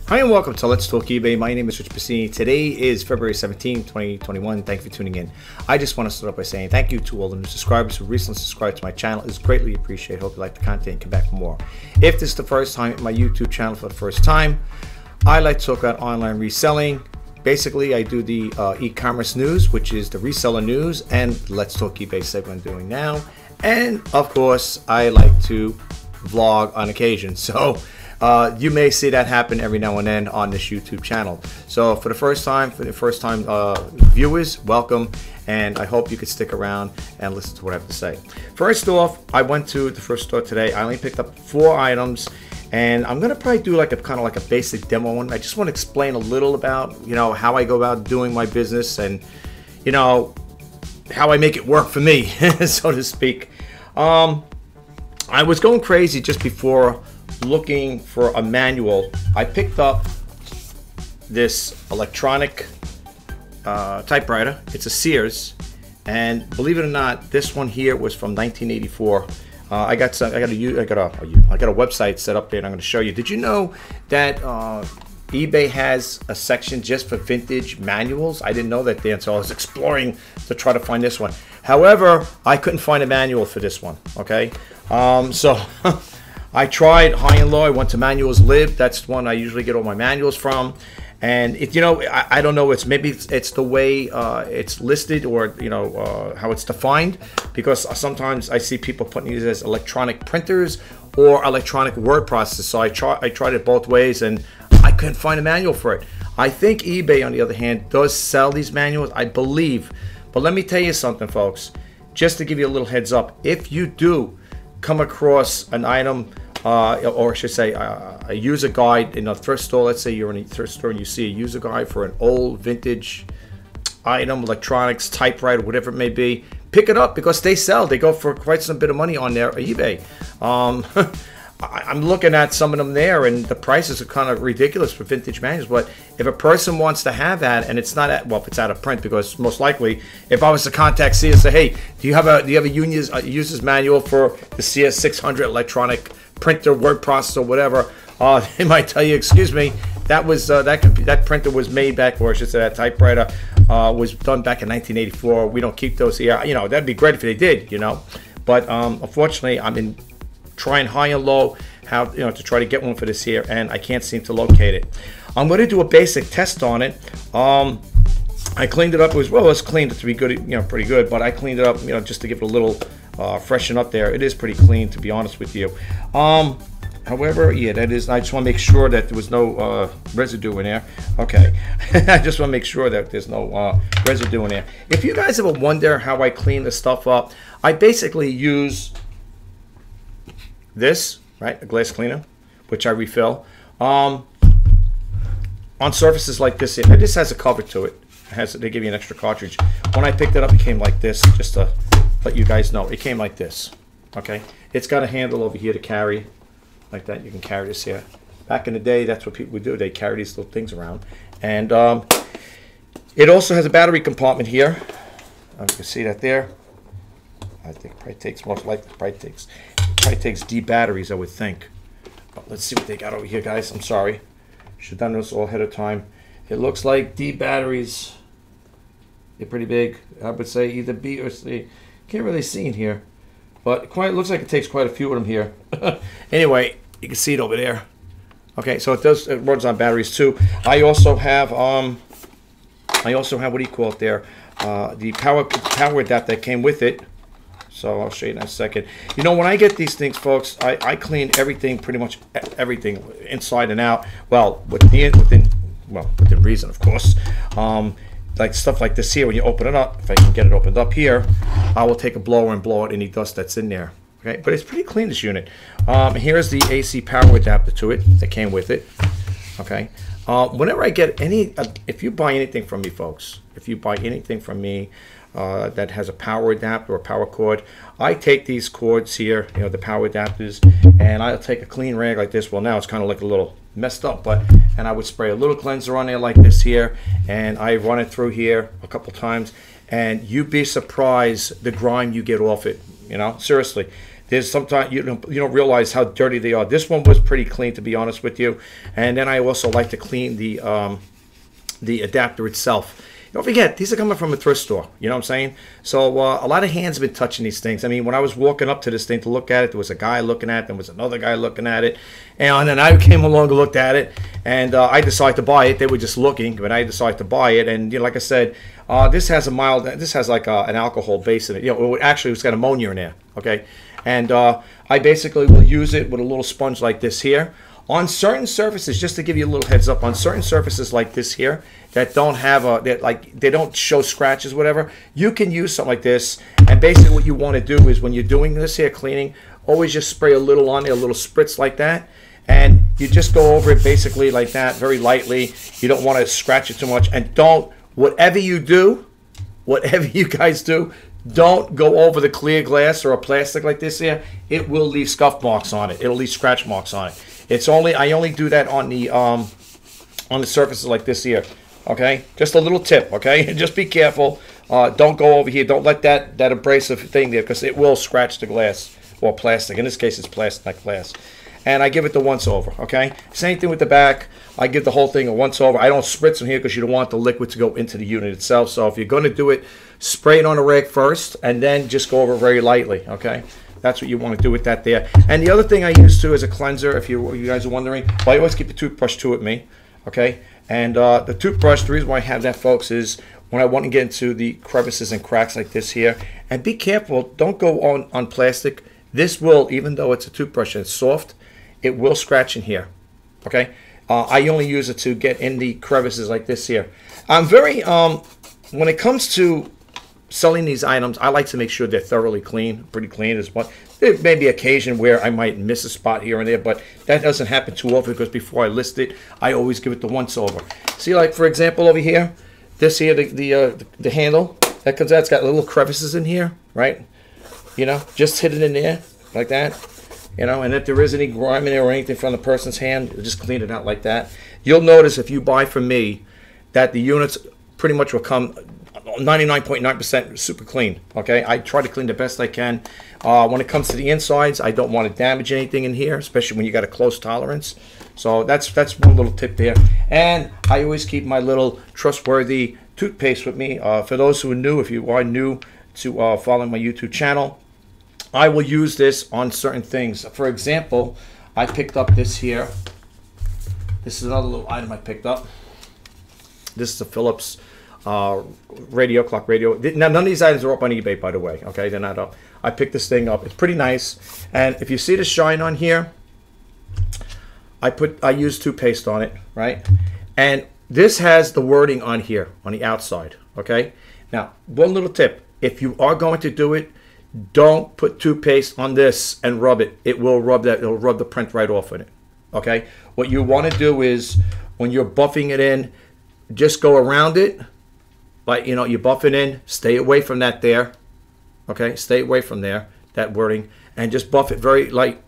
Hi and welcome to Let's Talk eBay. My name is Rich Pasini. Today is February 17, 2021. Thank you for tuning in. I just want to start off by saying thank you to all the new subscribers who recently subscribed to my channel. It's greatly appreciated. Hope you like the content and come back for more. If this is the first time at my YouTube channel for the first time, I like to talk about online reselling. Basically, I do the e-commerce news, which is the reseller news, and Let's Talk eBay segment I'm doing now. And of course, I like to vlog on occasion. So you may see that happen every now and then on this YouTube channel. So for the first time viewers, welcome, and I hope you could stick around and listen to what I have to say. First off, I went to the first store today. I only picked up 4 items, and I'm gonna probably do like a kind of like a basic demo one. I just want to explain a little about how I go about doing my business and how I make it work for me, so to speak. I was going crazy just before looking for a manual. I picked up this electronic typewriter. It's a Sears, and believe it or not, this one here was from 1984. I got a website set up there, and I'm going to show you. Did you know that eBay has a section just for vintage manuals? I didn't know that then, so I was exploring to try to find this one. However, I couldn't find a manual for this one. Okay, so I tried high and low. I went to Manuals Lib. That's one I usually get all my manuals from. And I don't know. Maybe it's the way it's listed, or how it's defined. Because sometimes I see people putting these as electronic printers or electronic word processors. So I tried it both ways, and I couldn't find a manual for it. I think eBay, on the other hand, does sell these manuals, I believe. But let me tell you something, folks. Just to give you a little heads up, if you do come across an item, or I should say a user guide in a thrift store. Let's say you're in a thrift store and you see a user guide for an old vintage item, electronics, typewriter, whatever it may be, pick it up, because they sell. They go for quite some bit of money on their eBay. I'm looking at some of them there, and the prices are kind of ridiculous for vintage manuals. But if a person wants to have that, and it's not if it's out of print, because most likely, if I was to contact CS and say, hey, do you have a user's manual for the CS 600 electronic printer, word processor, whatever, they might tell you, excuse me, that printer was made back, or I should say that typewriter was done back in 1984. We don't keep those here. That'd be great if they did, But unfortunately, I'm in trying high and low to try to get one for this here, and I can't seem to locate it. I'm going to do a basic test on it. I cleaned it up. It's cleaned to be good, pretty good, but I cleaned it up, just to give it a little freshen up there. It is pretty clean, to be honest with you. However, yeah, that is. I just want to make sure that there was no residue in there. Okay, I just want to make sure that there's no residue in there. If you guys ever wonder how I clean the stuff up, I basically use this, right, a glass cleaner, which I refill on surfaces like this. This has a cover to it. They give you an extra cartridge. When I picked it up, it came like this. Just to let you guys know, it came like this. Okay, it's got a handle over here to carry, like that. You can carry this here. Back in the day, that's what people would do. They carry these little things around, and it also has a battery compartment here. You can see that there. I think it probably takes probably takes D batteries, I would think. But let's see what they got over here, guys. I'm sorry, should have done this all ahead of time. It looks like D batteries. They're pretty big. I would say either B or C. Can't really see in here, but it looks like it takes quite a few of them here. Anyway, you can see it over there. Okay, so it runs on batteries too. I also have what do you call it there? The power adapter that came with it. So I'll show you in a second. When I get these things, folks, I clean everything, pretty much everything, inside and out. Well, within reason, of course. Like stuff like this here, when you open it up, if I can get it opened up here, I will take a blower and blow out any dust that's in there. Okay, but it's pretty clean, this unit. Here's the AC power adapter to it that came with it. Okay, whenever I get if you buy anything from me, folks, if you buy anything from me that has a power adapter or a power cord, I take these cords here, the power adapters, and I'll take a clean rag like this. Well, now it's kind of like a little messed up, and I would spray a little cleanser on there like this here, and I run it through here a couple times, and you'd be surprised the grime you get off it. Seriously, There's sometimes you don't realize how dirty they are. This one was pretty clean, to be honest with you. And then I also like to clean the adapter itself. Don't forget, these are coming from a thrift store. You know what I'm saying? So a lot of hands have been touching these things. I mean, when I was walking up to this thing to look at it, there was a guy looking at it, there was another guy looking at it. And then I came along and looked at it, and I decided to buy it. They were just looking, but I decided to buy it. And like I said, this has like an alcohol base in it. Actually, it's got ammonia in there, okay? And I basically will use it with a little sponge like this here. On certain surfaces, just to give you a little heads up, on certain surfaces like this here that don't have they don't show scratches, whatever, you can use something like this. And basically what you want to do is when you're doing this here cleaning, always just spray a little on there, a little spritz like that. And you just go over it basically like that, very lightly. You don't want to scratch it too much. And whatever you guys do, don't go over the clear glass or a plastic like this here. It will leave scuff marks on it. It'll leave scratch marks on it. I only do that on the surfaces like this here. Okay, just a little tip. Okay, just be careful. Don't go over here. Don't let that abrasive thing there, because it will scratch the glass or plastic. In this case, it's plastic, not glass. And I give it the once over. Okay, same thing with the back. I give the whole thing a once over. I don't spritz in here because you don't want the liquid to go into the unit itself. So if you're going to do it, spray it on a rag first, and then just go over very lightly. Okay. That's what you want to do with that there. And the other thing I use too as a cleanser, if you guys are wondering, I always keep the toothbrush too with me, okay? And the toothbrush, the reason why I have that, folks, is when I want to get into the crevices and cracks like this here. And be careful, don't go on plastic. This will, even though it's a toothbrush and it's soft, it will scratch in here, okay? I only use it to get in the crevices like this here. I'm very, when it comes to selling these items, I like to make sure they're thoroughly clean, pretty clean as well. There may be occasion where I might miss a spot here and there, but that doesn't happen too often because before I list it, I always give it the once over. See, like for example over here, this here, the handle that comes out, it's got little crevices in here, right? Just hit it in there like that. And if there is any grime in there or anything from the person's hand, just clean it out like that. You'll notice if you buy from me that the units pretty much will come 99.9% super clean. Okay, I try to clean the best I can. When it comes to the insides, I don't want to damage anything in here, especially when you got a close tolerance. So that's one little tip there. And I always keep my little trustworthy toothpaste with me. For those who are new, if you are new to following my YouTube channel, I will use this on certain things. For example, I picked up this here. This is another little item I picked up. This is a Philips clock radio. Now, none of these items are up on eBay, by the way. Okay, they're not up. I picked this thing up. It's pretty nice. And if you see the shine on here, I use toothpaste on it, right? And this has the wording on here on the outside. Okay. Now, one little tip: if you are going to do it, don't put toothpaste on this and rub it. It will rub that. It'll rub the print right off of it. Okay. What you want to do is when you're buffing it in, just go around it. Like, you buff it in, stay away from that there. Okay, stay away from there, that wording, and just buff it very light,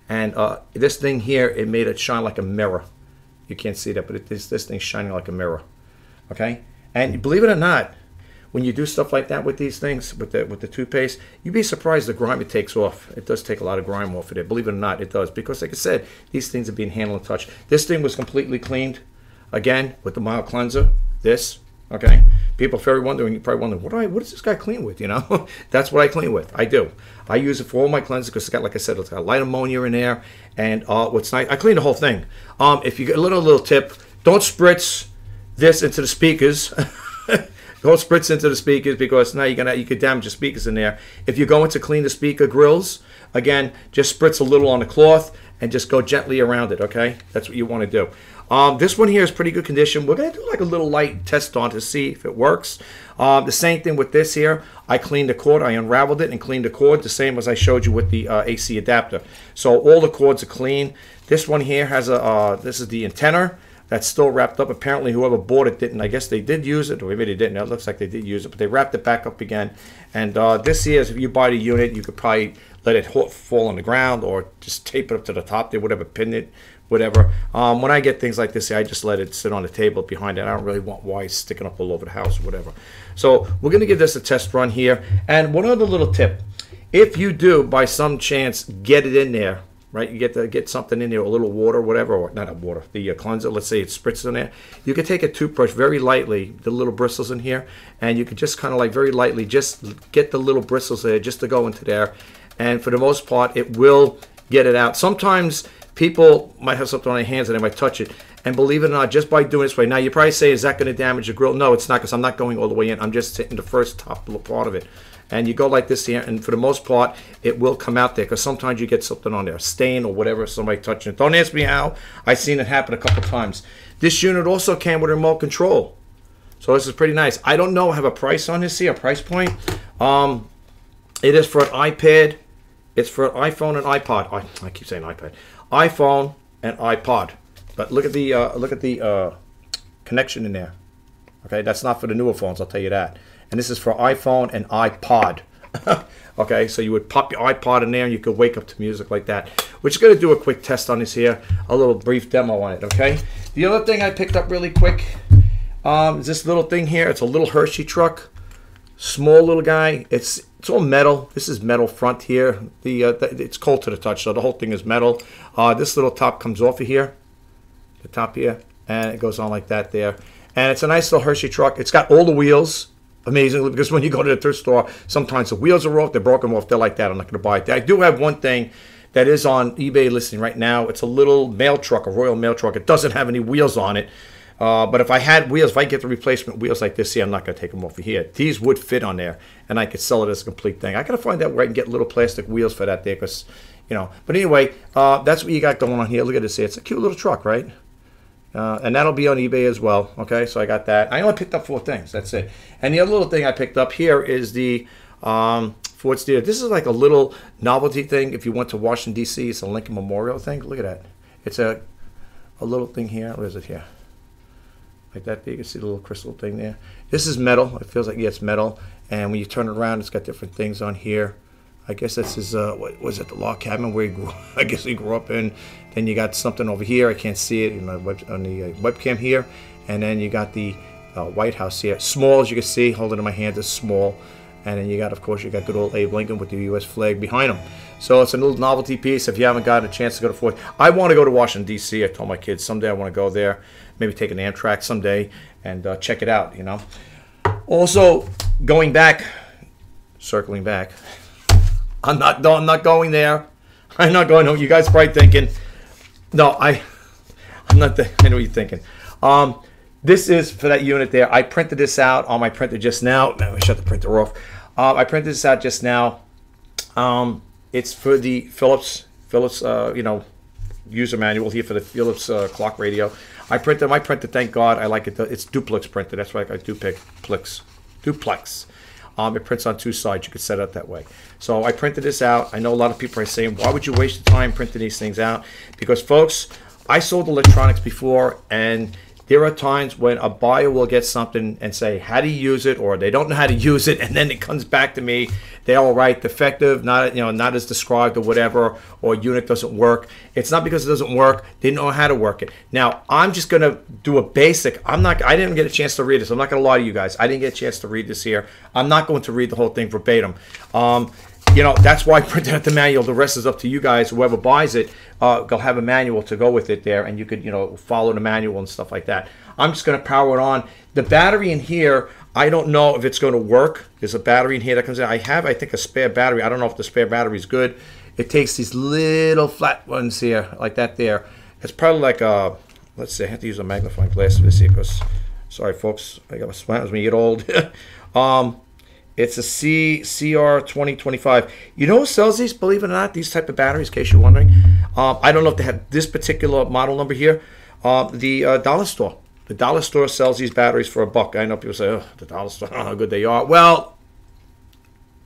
And this thing here, it made it shine like a mirror. You can't see that, but this thing's shining like a mirror. Okay, and believe it or not, when you do stuff like that with these things, with the toothpaste, you'd be surprised the grime it takes off. It does take a lot of grime off of it. Believe it or not, it does. Because like I said, these things are being handled and touched. This thing was completely cleaned, again, with the mild cleanser, this. Okay, people are very wondering. You're probably wondering, what does this guy clean with? That's what I clean with. I do. I use it for all my cleansers because it's got, like I said, it's got light ammonia in there. And what's nice, I clean the whole thing. If you get a little tip, don't spritz this into the speakers. Don't spritz into the speakers because now you could damage the speakers in there. If you're going to clean the speaker grills, again, just spritz a little on the cloth and just go gently around it. Okay, that's what you want to do. This one here is pretty good condition. We're going to do like a little light test on to see if it works. The same thing with this here. I cleaned the cord. I unraveled it and cleaned the cord, the same as I showed you with the AC adapter. So all the cords are clean. This one here has this is the antenna that's still wrapped up. Apparently whoever bought it didn't. I guess they did use it, or maybe they didn't. It looks like they did use it, but they wrapped it back up again. And this here is, if you buy the unit, you could probably let it fall on the ground or just tape it up to the top there, whatever, pin it, whatever. When I get things like this, I just let it sit on the table behind it. I don't really want wires sticking up all over the house or whatever. So we're going to give this a test run here. And one other little tip. If you do, by some chance, get it in there, right? You get something in there, a little water, whatever, or not a water, the cleanser. Let's say it spritzes in there. You can take a toothbrush very lightly, the little bristles in here, and you can just kind of like very lightly just get the little bristles there, just to go into there. And for the most part, it will get it out. Sometimes people might have something on their hands and they might touch it. And believe it or not, just by doing it this way, now you probably say, is that going to damage the grill? No, it's not, because I'm not going all the way in. I'm just hitting the first top little part of it. And you go like this here, and for the most part, it will come out there, because sometimes you get something on there, a stain or whatever, somebody touching it. Don't ask me how. I've seen it happen a couple times. This unit also came with a remote control. So this is pretty nice. I don't know, I have a price on this here, a price point. It is for an iPad. It's for an iPhone and iPod. I keep saying iPad. iPhone and iPod. But look at the connection in there. Okay, that's not for the newer phones, I'll tell you that. And this is for iPhone and iPod. Okay, so you would pop your iPod in there and you could wake up to music like that. We're just going to do a quick test on this here, a little brief demo on it, okay? The other thing I picked up really quick is this little thing here. It's a little Hershey truck, small little guy. It's all metal. This is metal front here. It's cold to the touch, so the whole thing is metal. This little top comes off of here, the top here, and it goes on like that there. And it's a nice little Hershey truck. It's got all the wheels. Amazingly, because when you go to the thrift store, sometimes the wheels are off, they're broken off, they're like that. I'm not going to buy it. I do have one thing that is on eBay listing right now. It's a little mail truck, a Royal mail truck. It doesn't have any wheels on it. But if I had wheels, if I get the replacement wheels like this here, I'm not going to take them off of here. These would fit on there, and I could sell it as a complete thing. I got to find out where I can get little plastic wheels for that there, because, you know. But anyway, that's what you got going on here. Look at this here. It's a cute little truck, right? And that'll be on eBay as well. Okay, so I got that. I only picked up 4 things. That's it. And the other little thing I picked up here is the Ford Steer. This is like a little novelty thing. If you went to Washington, D.C., it's a Lincoln Memorial thing. Look at that. It's a little thing here. Where is it here? Like that. You can see the little crystal thing there. This is metal. It feels like, yeah, it's metal. And when you turn it around, it's got different things on here. I guess this is, what was it, the log cabin where he grew, I guess he grew up in. Then you got something over here. I can't see it on the webcam here. And then you got the White House here. Small, as you can see, holding in my hand is small. And then you got, of course, you got good old Abe Lincoln with the U.S. flag behind him. So it's a little novelty piece if you haven't got a chance to go to Ford. I want to go to Washington, D.C. I told my kids someday I want to go there. Maybe take an Amtrak someday and check it out, you know. Also, going back, circling back. I'm not going there. I'm not going home. You guys are probably thinking, no, I'm not. I know what you're thinking. This is for that unit there. I printed this out on my printer just now. Let me shut the printer off. I printed this out just now. It's for the Philips, you know, user manual here for the Philips clock radio. I printed my printer. Thank God, I like it. It's duplex printed. That's why I got duplex. It prints on 2 sides. You could set it up that way. So I printed this out. I know a lot of people are saying, why would you waste the time printing these things out? Because, folks, I sold electronics before, and there are times when a buyer will get something and say, how do you use it? Or they don't know how to use it, and then it comes back to me. They're all right, defective, not as described or whatever, or unit doesn't work. It's not because it doesn't work. They didn't know how to work it. Now, I'm just going to do a basic. I didn't get a chance to read this. I'm not going to lie to you guys. I didn't get a chance to read this here. I'm not going to read the whole thing verbatim. You know, that's why I printed out the manual. The rest is up to you guys. Whoever buys it, they'll have a manual to go with it there, and you could, you know, follow the manual and stuff like that. I'm just going to power it on. The battery in here, I don't know if it's going to work. There's a battery in here that comes in. I think, a spare battery. I don't know if the spare battery is good. It takes these little flat ones here, like that there. It's probably like a, let's see, I have to use a magnifying glass for this here because, sorry, folks, I got my sweat when you get old. It's a CR2025. You know who sells these, believe it or not, these type of batteries, in case you're wondering? I don't know if they have this particular model number here. The dollar store. The dollar store sells these batteries for $1. I know people say, oh, the dollar store, I don't know how good they are. Well,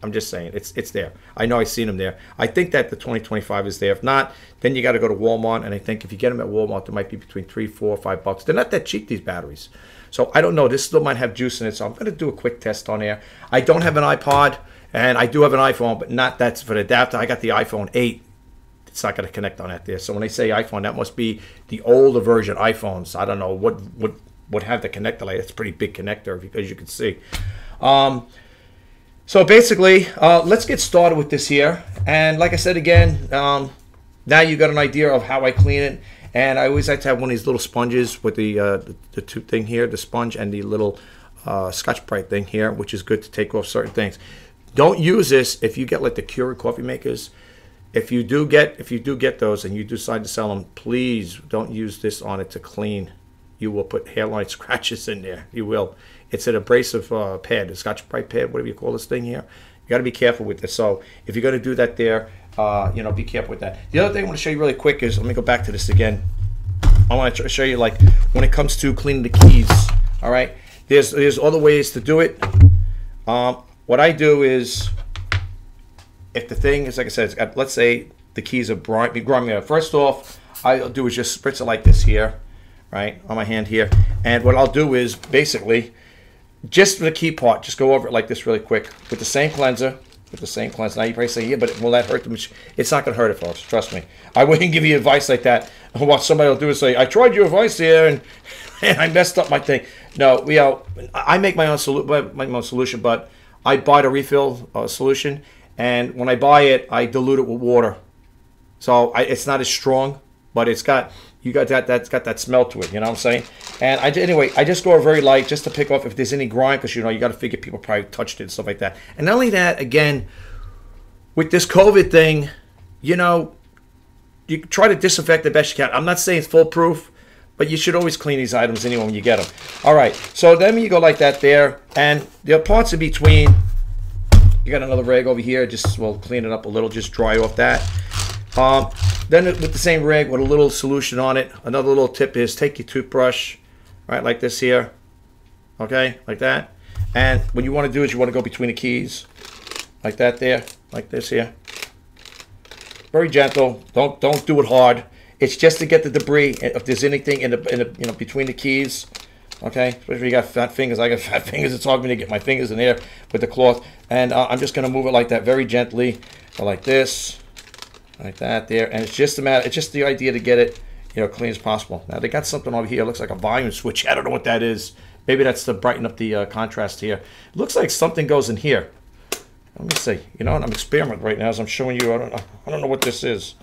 I'm just saying, it's there. I know I've seen them there. I think that the 2025 is there. If not, then you got to go to Walmart, and I think if you get them at Walmart, they might be between $3, $4, $5. They're not that cheap, these batteries. So I don't know. This still might have juice in it, so I'm going to do a quick test on there. I don't have an iPod, and I do have an iPhone, but not that's for the adapter. I got the iPhone 8. It's not going to connect on that there. So when they say iPhone, that must be the older version iPhones. I don't know what would have the connector like. It's a pretty big connector, as you can see. So basically, let's get started with this here. And like I said again, now you got an idea of how I clean it. And I always like to have one of these little sponges with the tube thing here, the sponge, and the little Scotch-Brite thing here, which is good to take off certain things. Don't use this if you get like the Keurig coffee makers. If you do get those and you decide to sell them, please don't use this on it to clean. You will put hairline scratches in there. You will. It's an abrasive pad, a Scotch-Brite pad, whatever you call this thing here. You got to be careful with this. So if you're going to do that there, be careful with that. The other thing I want to show you really quick is, let me go back to this again. I want to show you, like, when it comes to cleaning the keys. All right, there's other ways to do it. What I do is, if the thing is, like I said, it's got, let's say the keys are grimy. First off, I'll do is just spritz it like this here, right, on my hand here. And what I'll do is basically, just for the key part, just go over it like this really quick with the same cleanser. Now you probably say, yeah, but will that hurt the machine? It's not going to hurt it, folks. Trust me. I wouldn't give you advice like that. What somebody will do is say, I tried your advice here and I messed up my thing. No, I make my own solution, but I buy the refill solution, and when I buy it, I dilute it with water. So it's not as strong, but it's got that's got that smell to it. You know what I'm saying? And I just go very light just to pick off if there's any grime, because you got to figure people probably touched it and stuff like that. And not only that, again, with this COVID thing, you try to disinfect the best you can. I'm not saying it's foolproof, but you should always clean these items anyway when you get them. All right, so then you go like that there, and the parts in between, you got another rag over here. Just, we'll clean it up a little, just dry off that. Then with the same rag with a little solution on it, another little tip is take your toothbrush, right, like this here, okay, like that. And what you want to do is you want to go between the keys, like that there, like this here. Very gentle. Don't do it hard. It's just to get the debris. If there's anything in the between the keys, okay. Especially if you got fat fingers. I got fat fingers. It's hard for me to get my fingers in there with the cloth. And I'm just gonna move it like that, very gently, like this, like that there. And it's just the idea to get it, clean as possible. Now they got something over here. It looks like a volume switch. I don't know what that is. Maybe that's to brighten up the contrast here. It looks like something goes in here. Let me see. I'm experimenting right now as I'm showing you. I don't know what this is.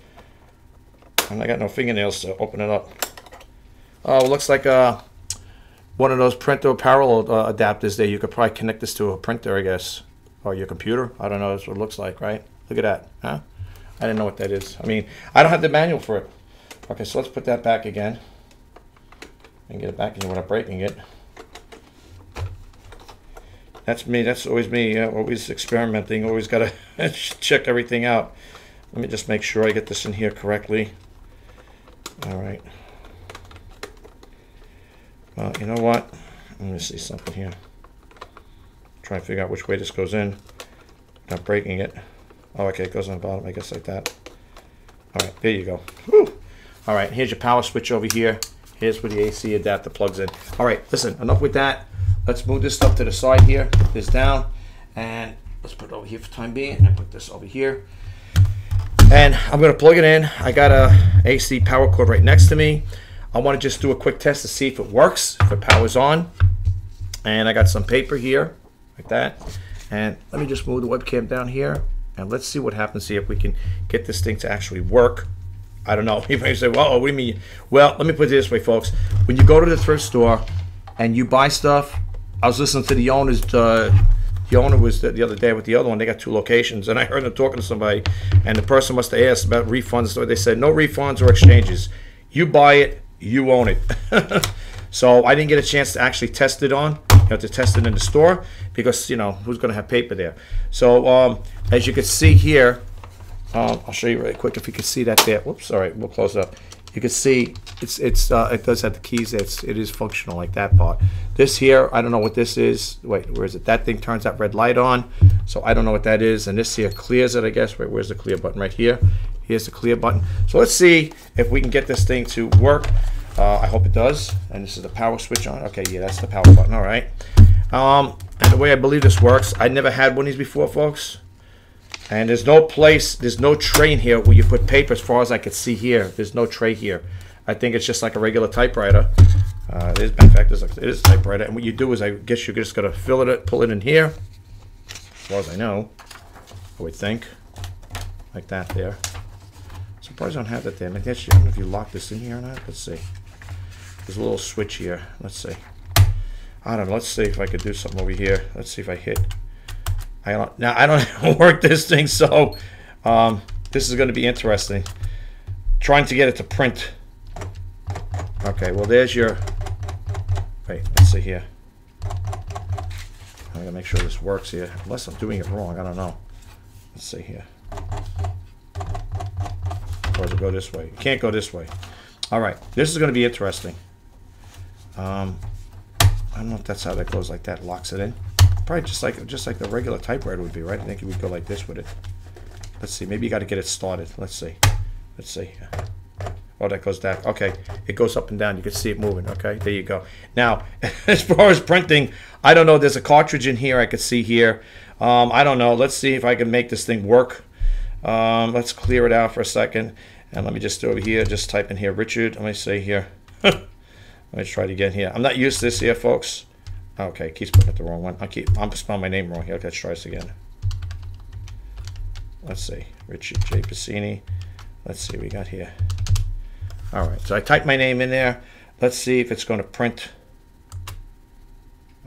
And I got no fingernails to open it up. Oh, it looks like one of those printer parallel adapters there. You could probably connect this to a printer, I guess, or your computer. I don't know. That's what it looks like, right? Look at that, huh? I didn't know what that is. I mean, I don't have the manual for it. Okay, so let's put that back again and get it back in here without breaking it. That's me. That's always me. Always experimenting. Always got to check everything out. Let me just make sure I get this in here correctly. All right. Well, you know what? Let me see something here. Try and figure out which way this goes in. Not breaking it. Oh, okay. It goes on the bottom. I guess like that. All right. There you go. Whew. All right. Here's your power switch over here. Here's where the AC adapter plugs in. All right. Listen. Enough with that. Let's move this stuff to the side here. Put this down. And let's put it over here for the time being. And put this over here. And I'm going to plug it in. I got a AC power cord right next to me. I want to just do a quick test to see if it works, if it powers on. And I got some paper here, like that. And let me just move the webcam down here. And let's see what happens here, if we can get this thing to actually work. I don't know. You may say, well, what do you mean? Well, let me put it this way, folks. When you go to the thrift store and you buy stuff, I was listening to the owners. The owner was the other day with the other one. They got 2 locations, and I heard them talking to somebody, and the person must have asked about refunds. So they said no refunds or exchanges. You buy it, you own it. So I didn't get a chance to actually test it on, to test it in the store, because who's going to have paper there? So as you can see here, I'll show you really quick if you can see that there. Whoops, all right, we'll close it up. You can see it does have the keys. It is functional, like that part. This here, I don't know what this is. Wait, where is it? That thing turns that red light on, so I don't know what that is. And this here clears it, I guess. Wait, where's the clear button? Right here. Here's the clear button. So let's see if we can get this thing to work. I hope it does. And this is the power switch on. Okay, yeah, that's the power button. All right. And the way I believe this works, I never had one of these before, folks. And there's no tray in here where you put paper, as far as I could see here. There's no tray here. I think it's just like a regular typewriter. It is, in fact, it is a typewriter. And what you do is, I guess you're just going to fill it, pull it in here. as far as I know. I would think. Like that there. Surprised I don't have that there. I don't know if you lock this in here or not. Let's see. There's a little switch here. Let's see. I don't know. Let's see if I could do something over here. Let's see if I hit. Now I don't know how to work this thing, so this is going to be interesting. Trying to get it to print. Okay, well there's your. Wait, let's see here. I gotta make sure this works here. Unless I'm doing it wrong, I don't know. Let's see here. Or does it go this way? You can't go this way. All right, this is going to be interesting. I don't know if that's how that goes, like that, locks it in. Probably just like the regular typewriter would be, right? I think it would go like this with it. Let's see. Maybe you got to get it started. Let's see. Let's see. Oh, that goes down. Okay, it goes up and down. You can see it moving. Okay, there you go. Now, as far as printing, I don't know. There's a cartridge in here I could see here. I don't know. Let's see if I can make this thing work. Let's clear it out for a second. And let me just do over here. Just type in here, Richard. Let me see here. Let me try it again here. I'm not used to this here, folks. Okay, it keeps putting it the wrong one. I'm spelling my name wrong here. Okay, let's try this again. Let's see. Richard J. Pasini. Let's see what we got here. All right, so I typed my name in there. Let's see if it's going to print.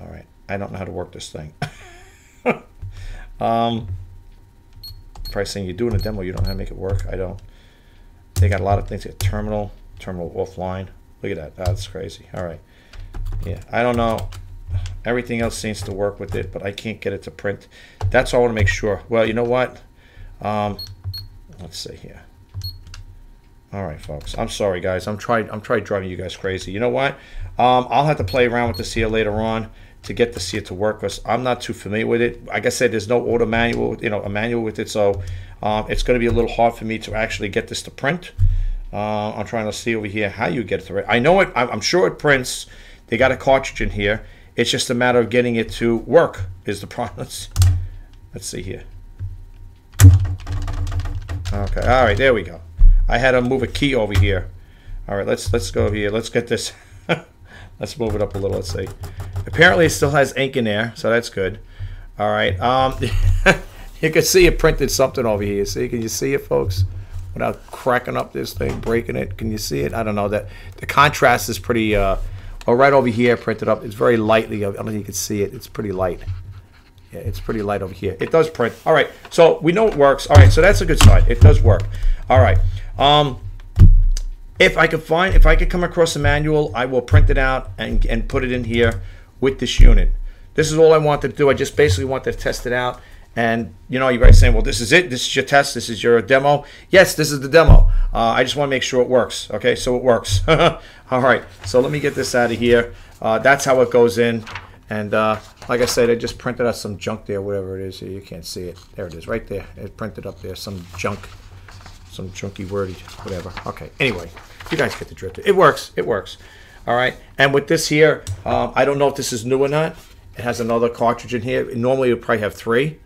All right, I don't know how to work this thing. Probably saying you're doing a demo, you don't know how to make it work. I don't. They got a lot of things. They got terminal offline. Look at that. That's crazy. All right. Yeah, I don't know. Everything else seems to work with it, but I can't get it to print. That's all I want to make sure. Well, you know what? Let's see here. All right, folks. I'm sorry, guys. I'm trying driving you guys crazy. You know what? I'll have to play around with this here later on to get this here to work, because I'm not too familiar with it. Like I said, there's no auto manual, a manual with it, so it's going to be a little hard for me to actually get this to print. I'm trying to see over here how you get it to print. I know it. I'm sure it prints. They got a cartridge in here. It's just a matter of getting it to work is the problem. Let's see here. Okay. All right. There we go. I had to move a key over here. All right. Let's go over here. Let's get this. Let's move it up a little. Let's see. Apparently, it still has ink in there, so that's good. All right. You can see it printed something over here. See? Can you see it, folks? Without cracking up this thing, breaking it. Can you see it? I don't know. That the contrast is pretty. Right over here, printed up. It's very lightly. I don't know if you can see it. It's pretty light. Yeah, it's pretty light over here. It does print. All right. So we know it works. All right. So that's a good sign. It does work. All right. If I could come across a manual, I will print it out and put it in here with this unit. This is all I wanted to do. I just basically wanted to test it out. And you guys saying, well, this is it. This is your test. This is your demo. Yes, this is the demo. I just want to make sure it works. Okay, so it works. All right. So let me get this out of here. That's how it goes in. And like I said, I just printed out some junk there, whatever it is. You can't see it. There it is, right there. It's printed up there. Some junk, some junky wordy, whatever. Okay. Anyway, you guys get the drift. It works. It works. All right. And with this here, I don't know if this is new or not. It has another cartridge in here. Normally, you'll probably have 3.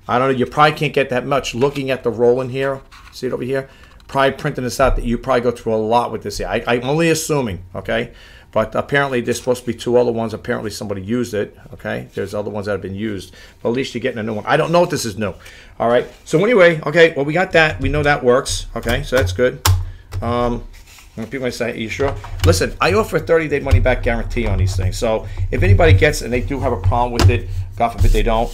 I don't know. You probably can't get that much. Looking at the roll in here, see it over here? Probably printing this out that you probably go through a lot with this here. I'm only assuming, okay? But apparently there's supposed to be 2 other ones. Apparently somebody used it, okay? There's other ones that have been used. But at least you're getting a new one. I don't know if this is new. All right. So anyway, okay, well, we got that. We know that works, okay? So that's good. People might say, are you sure? Listen, I offer a 30-day money-back guarantee on these things. So if anybody gets it and they do have a problem with it, God forbid they don't,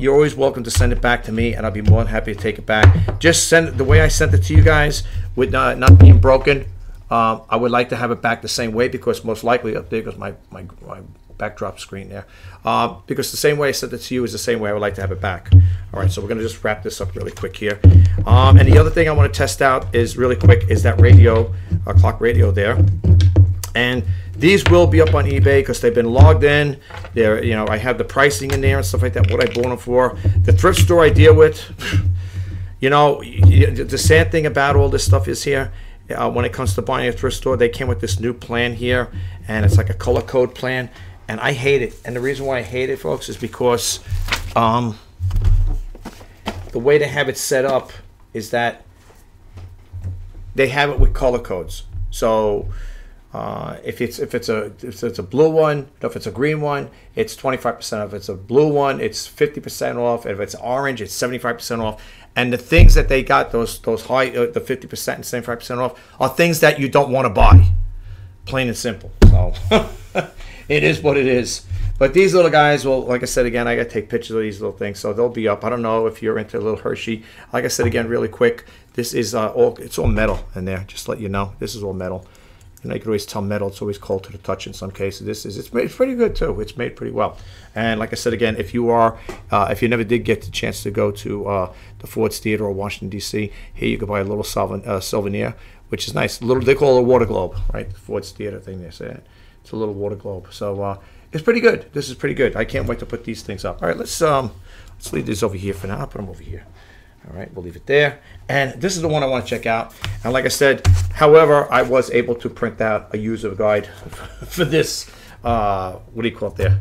you're always welcome to send it back to me, and I'll be more than happy to take it back. Just send it the way I sent it to you guys, with not being broken. I would like to have it back the same way, because most likely up there goes my backdrop screen there. Because the same way I sent it to you is the same way I would like to have it back. All right, so we're going to just wrap this up really quick here. And the other thing I want to test out is really quick is that radio, clock radio there. And these will be up on eBay because they've been logged in. They're, I have the pricing in there and stuff like that, what I bought them for. The thrift store I deal with, the sad thing about all this stuff is here, when it comes to buying a thrift store, they came with this new plan here, and it's like a color code plan, and I hate it. And the reason why I hate it, folks, is because the way they have it set up is that they have it with color codes. So If it's a blue one, if it's a green one, it's 25% off. If it's a blue one, it's 50% off. If it's orange, it's 75% off. And the things that they got, those high, the 50% and 75% off, are things that you don't want to buy. Plain and simple. So it is what it is. But these little guys, well, like I said again, I got to take pictures of these little things, so they'll be up. I don't know if you're into a little Hershey. Like I said again, really quick, this is it's all metal in there. Just to let you know, this is all metal. You know, you can always tell metal. It's always cold to the touch in some cases. It's made pretty good too. It's made pretty well. And like I said again, if you never did get the chance to go to the Ford's Theater or Washington D.C., here you can buy a little souvenir, which is nice. They call it a water globe, right? The Ford's Theater thing, they say it. It's a little water globe. So it's pretty good. This is pretty good. I can't wait to put these things up. All right, let's leave this over here for now. I'll put them over here. All right, we'll leave it there. And this is the one I want to check out. And like I said, however, I was able to print out a user guide for this, what do you call it there?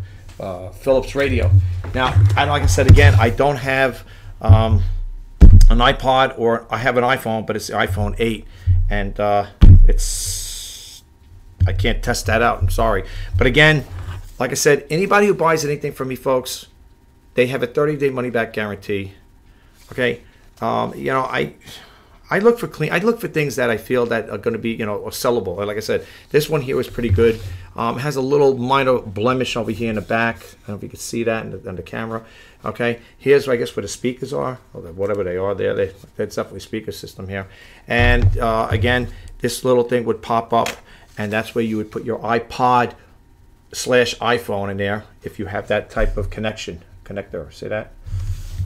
Philips radio. Now, like I said again, I don't have an iPod, or I have an iPhone, but it's the iPhone 8. And I can't test that out. I'm sorry. But again, like I said, anybody who buys anything from me, folks, they have a 30-day money-back guarantee. Okay. You know, I look for things that I feel that are going to be, you know, sellable. Like I said, this one here is pretty good. It has a little minor blemish over here in the back. I don't know if you can see that in the camera. Okay, here's, I guess, where the speakers are, or whatever they are there. That's definitely a speaker system here. And again, this little thing would pop up, and that's where you would put your iPod / iPhone in there if you have that type of connector. See that?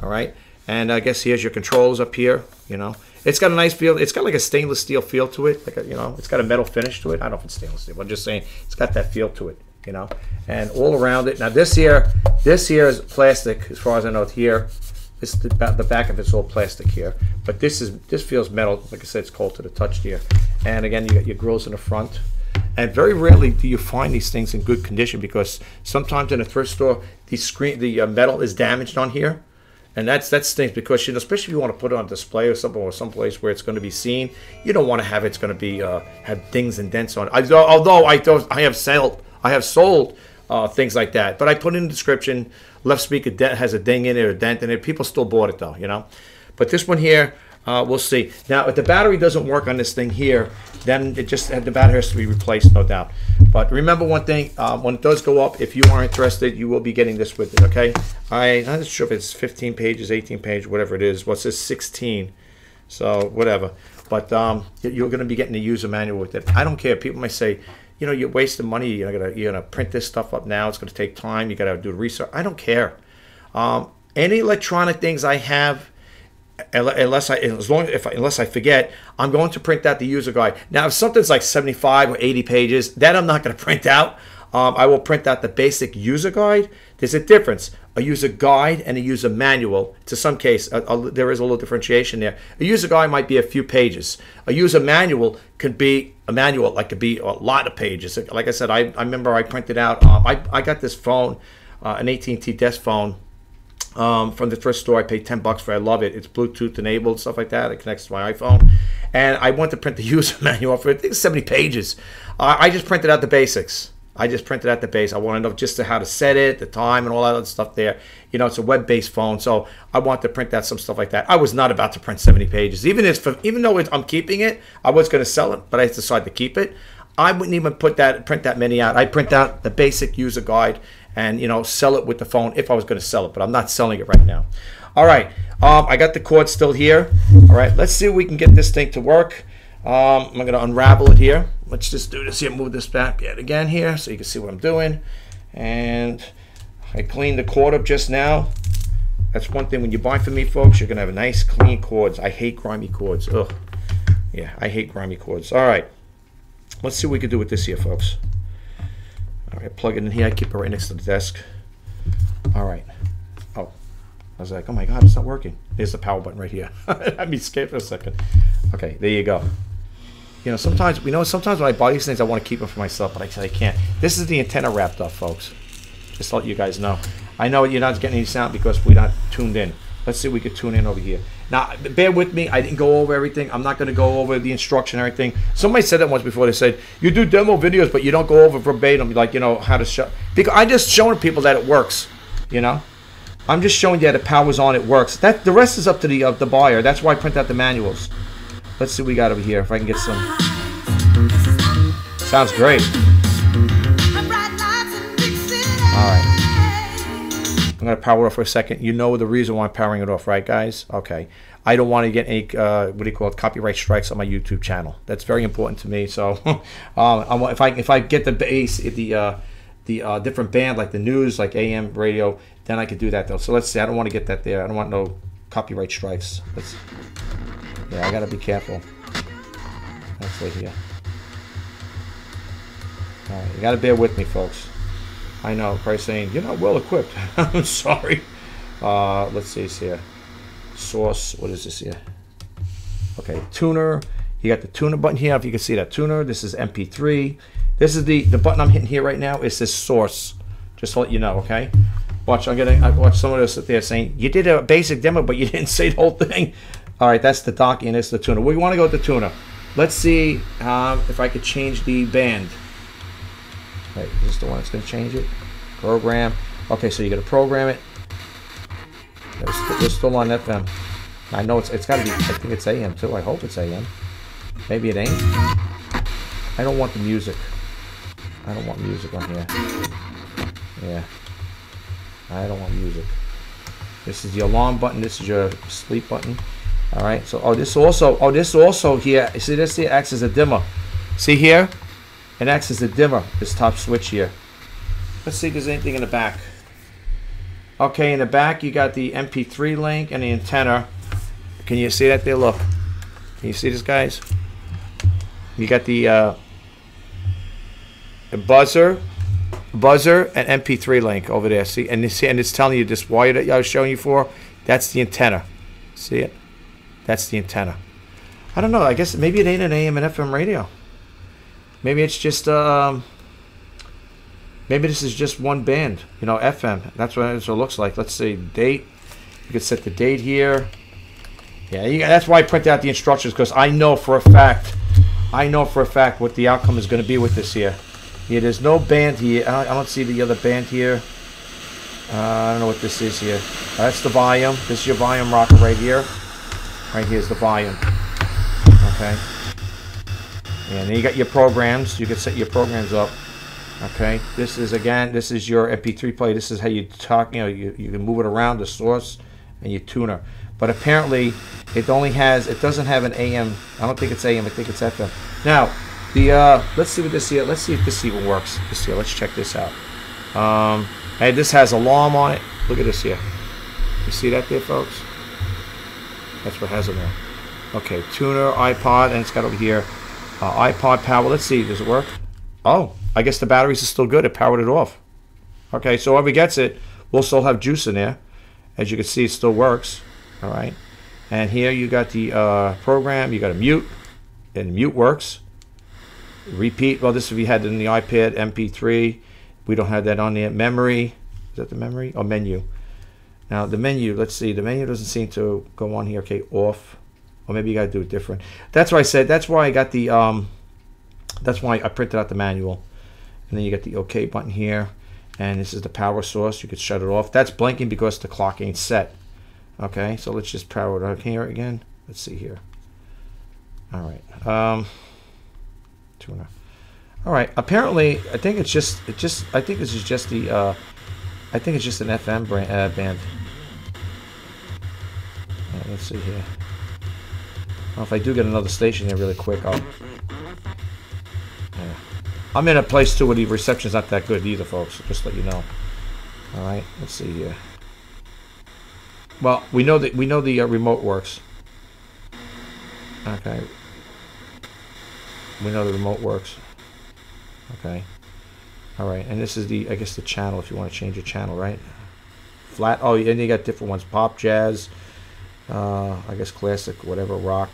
All right. And I guess here's your controls up here. You know, it's got a nice feel. It's got like a stainless steel feel to it. Like it's got a metal finish to it. I don't know if it's stainless steel. I'm just saying it's got that feel to it. You know, and all around it. Now this here is plastic, as far as I know. Here, this the back of it's all plastic here. But this feels metal. Like I said, it's cold to the touch here. And again, you got your grills in the front. And very rarely do you find these things in good condition, because sometimes in a thrift store, the metal is damaged on here. And that stinks, because, you know, especially if you want to put it on display or something, or someplace where it's going to be seen, you don't want to have it's going to be have dings and dents on it. Although I have sold things like that, but I put in the description, left speaker has a ding in it or a dent in it. People still bought it though, you know. But this one here, we'll see. Now, if the battery doesn't work on this thing here, then the battery has to be replaced, no doubt. But remember one thing, when it does go up, if you are interested, you will be getting this with it, okay? I'm not sure if it's 15 pages, 18 pages, whatever it is. What's this, 16? So, whatever. But you're going to be getting the user manual with it. I don't care. People might say, you know, you're wasting money. You're gonna print this stuff up now. It's going to take time. You got to do the research. I don't care. Any electronic things I have, unless I forget, I'm going to print out the user guide. Now, if something's like 75 or 80 pages, that I'm not going to print out. I will print out the basic user guide. There's a difference. A user guide and a user manual. To some case, there is a little differentiation there. A user guide might be a few pages. A user manual could be a lot of pages. Like I said, I remember I printed out. I got this phone, an AT&T desk phone. From the thrift store. I paid $10 for it. I love it. It's Bluetooth enabled, stuff like that. It connects to my iPhone. And I went to print the user manual for it. I think it's 70 pages. I just printed out the basics. I want to know just how to set it, the time, and all that other stuff there. You know, it's a web-based phone, so I want to print out some stuff like that. I was not about to print 70 pages. Even though I'm keeping it, I was going to sell it, but I decided to keep it. I wouldn't even print that many out. I'd print out the basic user guide and, you know, sell it with the phone if I was going to sell it, but I'm not selling it right now. All right, I got the cord still here. All right, let's see if we can get this thing to work. I'm going to unravel it here. Let's just do this here, move this back yet again here so you can see what I'm doing. And I cleaned the cord up just now. That's one thing when you buy from me, folks, you're going to have nice, clean cords. I hate grimy cords. Ugh. Yeah, I hate grimy cords. All right, let's see what we can do with this here, folks. All right, plug it in here. I keep it right next to the desk. All right. Oh, I was like, oh my God, it's not working. There's the power button right here. I'd be scared for a second. Okay, there you go. You know, sometimes when I buy these things, I want to keep them for myself, but I can't. This is the antenna wrapped up, folks. Just to let you guys know. I know you're not getting any sound because we're not tuned in. Let's see if we can tune in over here. Now, bear with me. I didn't go over everything. I'm not going to go over the instruction and everything. Somebody said that once before. They said, you do demo videos, but you don't go over verbatim, like, you know, how to show. Because I just showing people that it works, you know. I'm just showing you that it powers on, it works. The rest is up to the buyer. That's why I print out the manuals. Let's see what we got over here. If I can get some. Sounds great. All right. I'm going to power it off for a second. You know the reason why I'm powering it off, right, guys? Okay. I don't want to get any, what do you call it, copyright strikes on my YouTube channel. That's very important to me. So if I get the bass, the different band, like the news, like AM radio, then I could do that, though. So let's see. I don't want to get that there. I don't want no copyright strikes. Yeah, I got to be careful. Let's see here. All right. You got to bear with me, folks. I know, probably saying, you're not well equipped. I'm sorry. Let's see this here. Source, what is this here? Okay, tuner. You got the tuner button here, if you can see that tuner. This is MP3. This is the button I'm hitting here right now. It says source. Just to let you know, okay? Watch, I watch some of this sit there saying, you did a basic demo, but you didn't say the whole thing. All right, that's the dock and it's the tuner. We want to go with the tuner. Let's see if I could change the band. Wait, is this the one that's going to change it? Program. Okay, so you're going to program it. We're still on FM. I know it's got to be, I think it's AM too. I hope it's AM. Maybe it ain't. I don't want the music. I don't want music on here. Yeah. I don't want music. This is the alarm button. This is your sleep button. All right. So, this also here. You see this here acts as a dimmer. See here? It acts as a dimmer, this top switch here. Let's see if there's anything in the back. Okay, in the back you got the MP3 link and the antenna. Can you see that there? Look. Can you see this, guys? You got the buzzer and MP3 link over there. See, and it's telling you this wire that I was showing you for. That's the antenna. See it? That's the antenna. I don't know. I guess maybe it ain't an AM and FM radio. Maybe it's just maybe this is just one band, you know, FM. That's what it looks like. Let's see, date. You can set the date here. Yeah, that's why I print out the instructions, because I know for a fact what the outcome is going to be with this here. Yeah, there's no band here. I don't see the other band here. I don't know what this is here. That's the volume. This is your volume rocker right here. Right here's the volume. Okay. And then you got your programs. You can set your programs up. Okay. This is your MP3 player. This is how you talk. You know, you can move it around the source and your tuner. But apparently, it doesn't have an AM. I don't think it's AM. I think it's FM. Now, let's see what this here. Let's see if this even works. This here. Let's check this out. Hey, this has alarm on it. Look at this here. You see that there, folks? That's what has it there. Okay, tuner, iPod, and it's got over here. iPod power. Let's see. Does it work? Oh, I guess the batteries are still good. It powered it off. Okay, so whoever gets it will still have juice in there. As you can see, it still works. All right. And here you got the program. You got a mute. And mute works. Repeat. Well, this if you had it in the iPad, MP3. We don't have that on there. Memory. Is that the memory? Oh, menu. Now, the menu. Let's see. The menu doesn't seem to go on here. Okay, off. Or maybe you got to do it different. That's why I said, that's why I got the, that's why I printed out the manual. And then you got the OK button here. And this is the power source. You could shut it off. That's blinking because the clock ain't set. Okay, so let's just power it up here again. Let's see here. All right. Tuner. All right. Apparently, I think it's just, I think this is just the, I think it's just an FM band. Let's see here. Well, if I do get another station here really quick, I'll... Yeah. I'm in a place, too, where the reception's not that good either, folks. Just to let you know. All right, let's see here. Well, we know the remote works. Okay. We know the remote works. Okay. All right, and this is the, I guess, the channel, if you want to change your channel, right? Flat. Oh, and you got different ones. Pop, jazz... I guess classic, whatever, rock.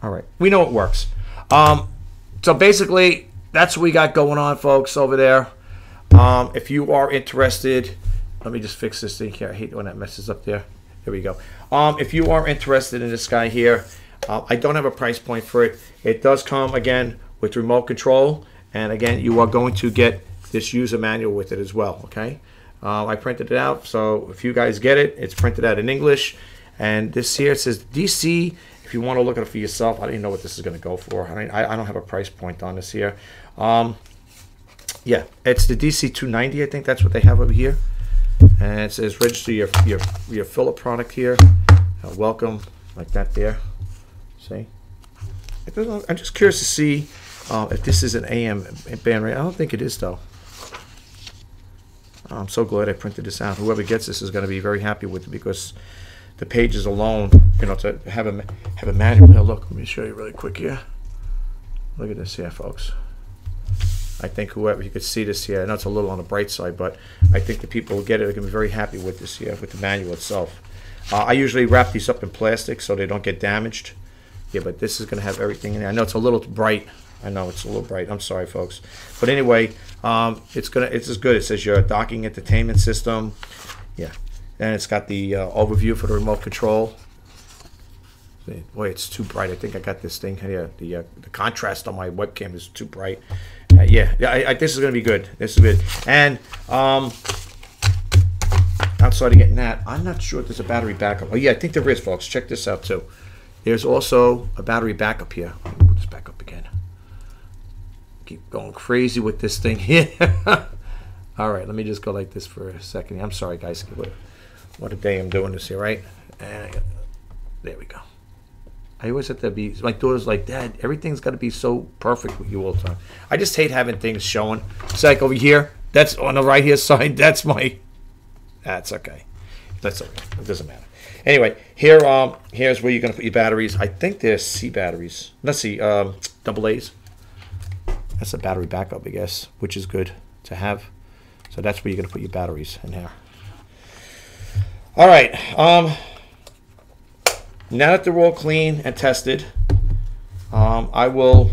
All right, we know it works. So basically, that's what we got going on, folks, over there. If you are interested, let me just fix this thing here. I hate when that messes up there. There we go. If you are interested in this guy here, I don't have a price point for it. It does come, again, with remote control. And again, you are going to get this user manual with it as well, okay? I printed it out, so if you guys get it, it's printed out in English. And this here, it says DC. If you want to look at it for yourself, I don't even know what this is going to go for. I don't have a price point on this here. Yeah, it's the DC 290, I think that's what they have over here. And it says register your filler product here. Welcome, like that there. See? I'm just curious to see if this is an AM band rate. I don't think it is, though. I'm so glad I printed this out. Whoever gets this is going to be very happy with it, because the pages alone, you know, to have a manual. Here, look, let me show you really quick here. Look at this here, folks. I think whoever, you could see this here. I know it's a little on the bright side, but I think the people who get it are going to be very happy with this here, with the manual itself. I usually wrap these up in plastic so they don't get damaged. Yeah, but this is going to have everything in there. I know it's a little bright. I know it's a little bright. I'm sorry, folks. But anyway, it's as good. It says your docking entertainment system. Yeah, and it's got the overview for the remote control. Boy, it's too bright. I think I got this thing here. The contrast on my webcam is too bright. Yeah, this is going to be good. This is good. And outside of getting that, I'm not sure if there's a battery backup. Oh yeah, I think there is, folks. Check this out too. There's also a battery backup here. Let me put this back up again. Keep going crazy with this thing here. All right, let me just go like this for a second. I'm sorry, guys. What a day I'm doing this here, right? And there we go. I always have to be, my daughter's like, Dad, everything's got to be so perfect with you all the time. I just hate having things showing. It's like over here, that's on the right here side, that's okay. That's okay. It doesn't matter. Anyway, here's where you're going to put your batteries. I think they're C batteries. Let's see, double A's. That's a battery backup, I guess, which is good to have. So that's where you're going to put your batteries in here. All right. Now that they're all clean and tested, I will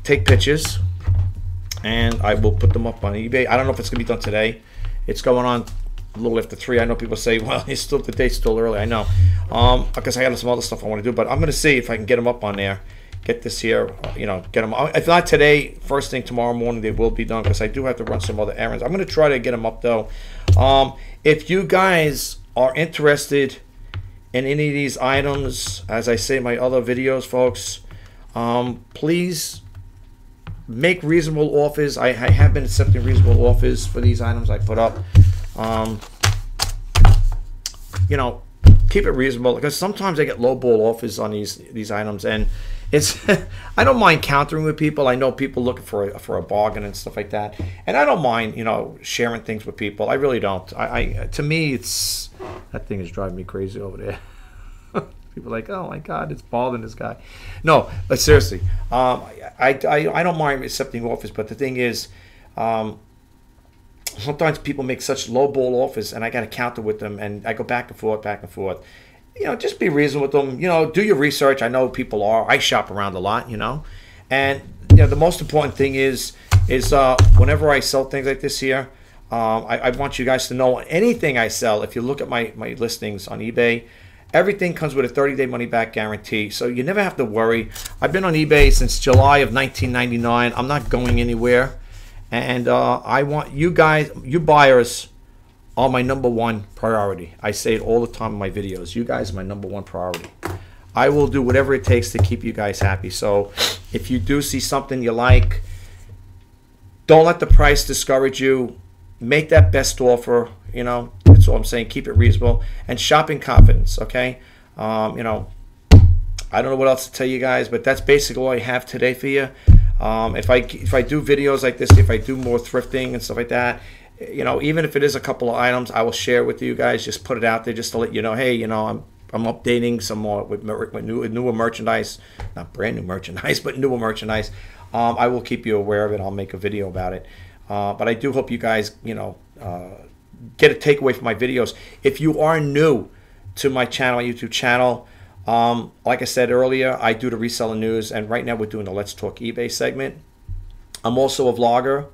take pictures and I will put them up on eBay. I don't know if it's going to be done today. It's going on a little after 3. I know people say, well, the date's still early. I know. Because I got some other stuff I want to do. But I'm going to see if I can get them up on there. Get this here, you know, get them. If not today, first thing tomorrow morning, they will be done, because I do have to run some other errands. I'm going to try to get them up, though. If you guys are interested in any of these items, as I say in my other videos, folks, please make reasonable offers. I have been accepting reasonable offers for these items I put up. You know, keep it reasonable, because sometimes I get lowball offers on these items, and it's I don't mind countering with people. I know people looking for a bargain and stuff like that, and I don't mind, you know, sharing things with people. I really don't. To me, it's, that thing is driving me crazy over there. People are like, oh my God, it's bothering this guy. No, but seriously, I don't mind accepting offers, but the thing is, sometimes people make such lowball offers, and I got to counter with them, and I go back and forth, back and forth. You know, just be reasonable with them. You know, do your research. I know people are. I shop around a lot, you know. And, you know, the most important thing is whenever I sell things like this here, I want you guys to know anything I sell, if you look at my listings on eBay, everything comes with a 30-day money-back guarantee. So you never have to worry. I've been on eBay since July of 1999. I'm not going anywhere. And I want you guys, you buyers, are my #1 priority. I say it all the time in my videos. You guys are my #1 priority. I will do whatever it takes to keep you guys happy. So if you do see something you like, don't let the price discourage you. Make that best offer. You know, that's all I'm saying. Keep it reasonable and shop in confidence. Okay. You know, I don't know what else to tell you guys, but that's basically all I have today for you. If I do videos like this, if I do more thrifting and stuff like that, you know, even if it is a couple of items, I will share with you guys. Just put it out there just to let you know, hey, you know, I'm updating some more with newer merchandise, not brand new merchandise, but newer merchandise. I will keep you aware of it. I'll make a video about it. But I do hope you guys, you know, get a takeaway from my videos. If you are new to my channel, my YouTube channel, like I said earlier, I do the reseller news, and right now we're doing the Let's Talk eBay segment. I'm also a vlogger,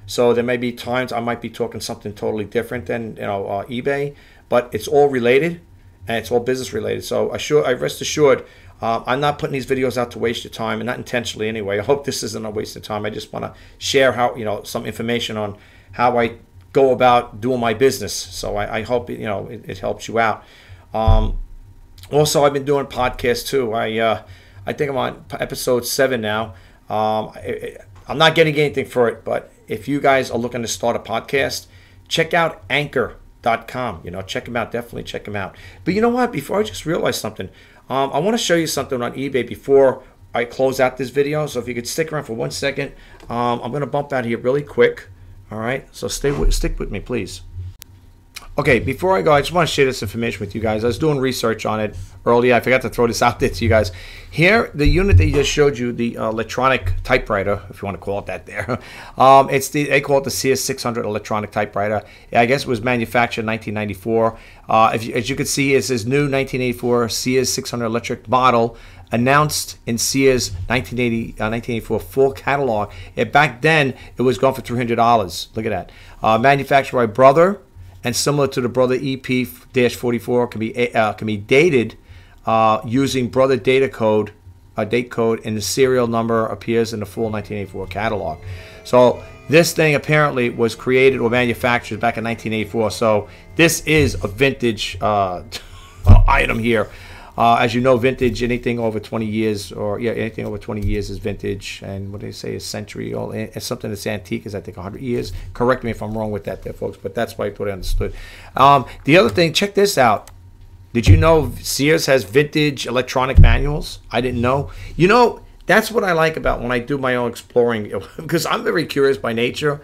so there may be times I might be talking something totally different than, you know, eBay, but it's all related. and it's all business related. So I rest assured, I'm not putting these videos out to waste your time, and not intentionally anyway. I hope this isn't a waste of time. I just want to share how, some information on how I go about doing my business. So I hope it helps you out. Also, I've been doing podcasts too. I think I'm on episode 7 now. I'm not getting anything for it, but if you guys are looking to start a podcast, check out Anchor.com. Check them out. Definitely check them out. But you know what? Before I just realized something. I want to show you something on eBay before I close out this video. So if you could stick around for 1 second, I'm going to bump out here really quick. All right, so stick with me, please. Okay, before I go, I just want to share this information with you guys. I was doing research on it earlier. I forgot to throw this out there to you guys. Here, the unit that you just showed you, the electronic typewriter, if you want to call it that there. They call it the Sears 600 electronic typewriter. I guess it was manufactured in 1994. As you can see, it says new 1984 Sears 600 electric model, announced in Sears 1984 full catalog. Back then, it was going for $300. Look at that. Manufactured by Brother, and similar to the Brother EP-44, can be dated using Brother date code, and the serial number appears in the full 1984 catalog. So this thing apparently was created or manufactured back in 1984. So this is a vintage item here. As you know, vintage, anything over 20 years, anything over 20 years is vintage. And what do they say, a century, or something that's antique is, I think, 100 years. Correct me if I'm wrong with that there, folks, but that's what I thought I understood. The other thing, check this out. Did you know Sears has vintage electronic manuals? I didn't know. That's what I like about when I do my own exploring, because I'm very curious by nature.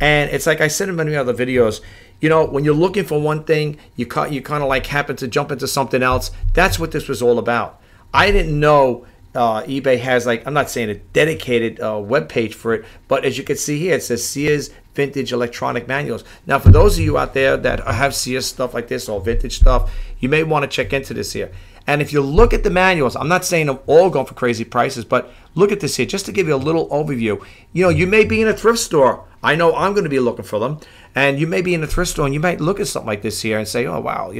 And it's like I said in many other videos, when you're looking for one thing, you kind of like happen to jump into something else. That's what this was all about. I didn't know eBay has, like, I'm not saying a dedicated web page for it, but as you can see here, it says Sears Vintage Electronic Manuals. Now, for those of you out there that have Sears stuff like this or vintage stuff, you may want to check into this here. And if you look at the manuals, I'm not saying they're all going for crazy prices, but look at this here, just to give you a little overview. You may be in a thrift store. I know I'm going to be looking for them. And you may be in a thrift store and you might look at something like this here and say, oh, wow,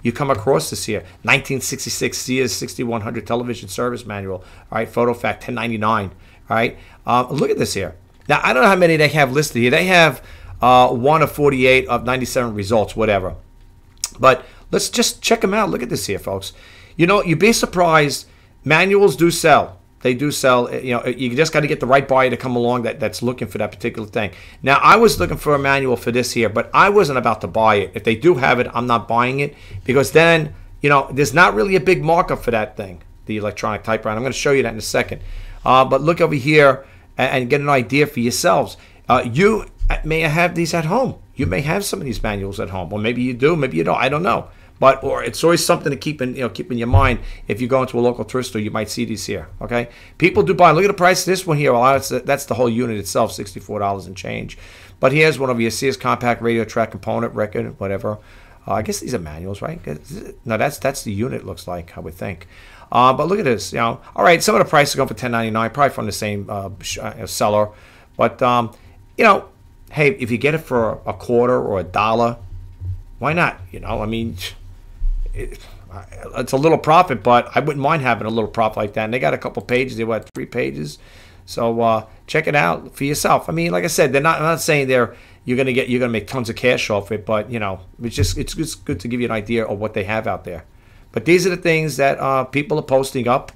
you come across this here. 1966 Sears 6100 television service manual. All right, photo fact, $10.99. All right, look at this here. Now, I don't know how many they have listed here. They have 1 of 48 of 97 results, whatever. But let's just check them out. Look at this here, folks. You'd be surprised. Manuals do sell. They do sell. You just got to get the right buyer to come along that's looking for that particular thing. Now, I was looking for a manual for this here, but I wasn't about to buy it. If they do have it, I'm not buying it, because then, there's not really a big markup for that thing, the electronic typewriter. I'm going to show you that in a second. But look over here and get an idea for yourselves. You may have these at home. You may have some of these manuals at home, or maybe you do, maybe you don't. I don't know. Or it's always something to keep in your mind. If you go into a local thrift store, you might see these here. Okay, people do buy. Look at the price of this one here. Well, that's the whole unit itself, $64 and change. But here's one of your Sears compact radio track component record, whatever. I guess these are manuals, right? No, that's the unit. Looks like, I would think. But look at this. All right, some of the prices are going for $10.99, probably from the same seller. But hey, if you get it for a quarter or $1, why not? I mean, it's a little profit, but I wouldn't mind having a little profit like that. And they got a couple pages. They got 3 pages. So check it out for yourself. I mean, like I said, I'm not saying you're gonna make tons of cash off it, but it's just good to give you an idea of what they have out there. But these are the things that people are posting up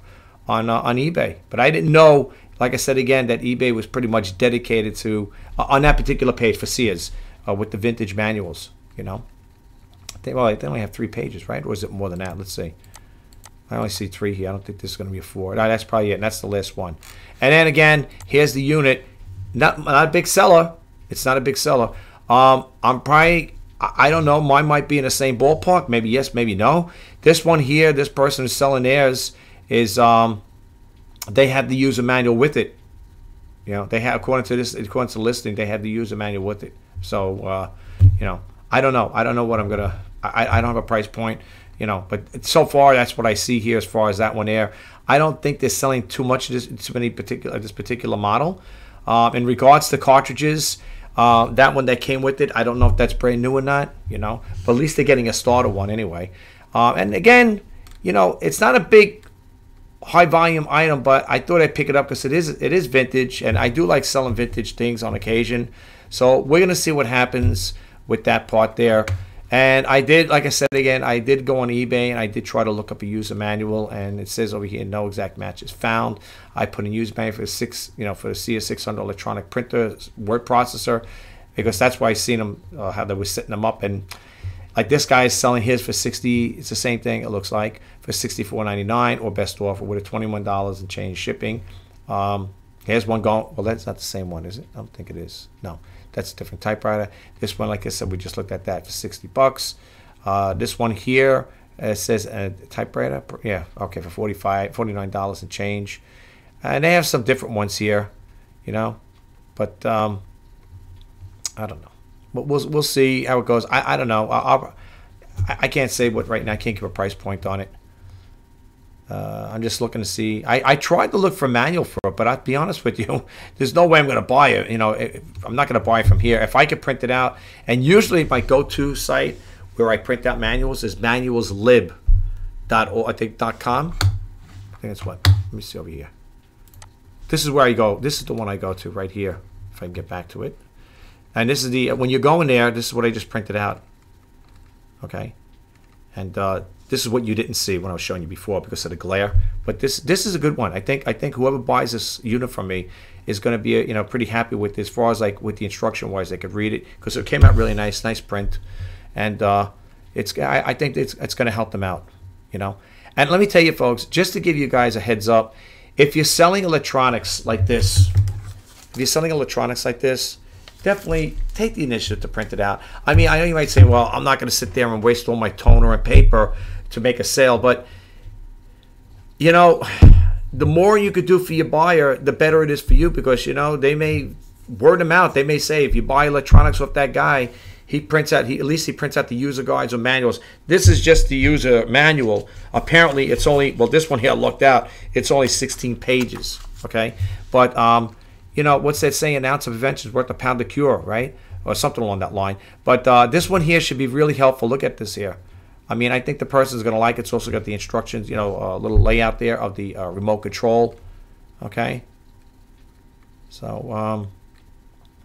on eBay. But I didn't know, like I said again, that eBay was pretty much dedicated to on that particular page for Sears with the vintage manuals. They only have 3 pages, right? Or is it more than that? Let's see. I only see 3 here. I don't think this is going to be a 4. No, that's probably it. And that's the last one. And then again, here's the unit. Not a big seller. It's not a big seller. I don't know. Mine might be in the same ballpark. Maybe yes, maybe no. This one here, this person who's selling theirs is they have the user manual with it. They have, according to the listing, they have the user manual with it. So I don't know. I don't know what I'm gonna. I don't have a price point, But so far, that's what I see here as far as that one there. I don't think they're selling too much of this particular model. In regards to cartridges, that one that came with it, I don't know if that's brand new or not. But at least they're getting a starter one anyway. And again, you know, it's not a big high volume item, but I thought I'd pick it up because it is vintage, and I do like selling vintage things on occasion. So we're gonna see what happens with that part there. And I did, like I said again, I did go on eBay and I did try to look up a user manual, and it says over here no exact match is found. I put in user manual for for the CS600 electronic printer word processor, because that's why I seen them how they were setting them up. And like this guy is selling his for 60. It's the same thing. It looks like for $64.99 or best offer with a $21 and change shipping. Here's one going. Well, that's not the same one, is it? I don't think it is. No, that's a different typewriter. This one, like I said, we just looked at that for 60 bucks. This one here says typewriter. Yeah, okay, for $49 and change. And they have some different ones here, you know, but I don't know. But we'll see how it goes. I don't know. I can't say what right now. I can't give a price point on it. I'm just looking to see. I tried to look for a manual for it, but I'll be honest with you, there's no way I'm going to buy it. You know, I'm not going to buy it from here. If I could print it out, and usually my go-to site where I print out manuals is manualslib.com. I think .com. I think it's what. Let me see over here. This is where I go. This is the one I go to right here. If I can get back to it. And this is the, when you go in there, this is what I just printed out. Okay. And this is what you didn't see when I was showing you before because of the glare. But this is a good one. I think whoever buys this unit from me is going to be, you know, pretty happy with this. As far as like with the instruction wise, they could read it because it came out really nice print. And I think it's going to help them out, you know. And let me tell you, folks, just to give you guys a heads up, if you're selling electronics like this, definitely take the initiative to print it out. I mean, I know you might say, well, I'm not going to sit there and waste all my toner and paper to make a sale, but you know, the more you could do for your buyer, the better it is for you, because you know, they may word them out. They may say, if you buy electronics off that guy, he prints out, at least he prints out the user guides or manuals. This is just the user manual. Apparently it's only, well, this one here I looked out, it's only 16 pages. Okay, but you know, what's that saying? An ounce of invention is worth a pound of cure, right? Or something along that line. But this one here should be really helpful. Look at this here. I mean, I think the person's going to like it. It's also got the instructions, you know, a little layout there of the remote control. Okay. So,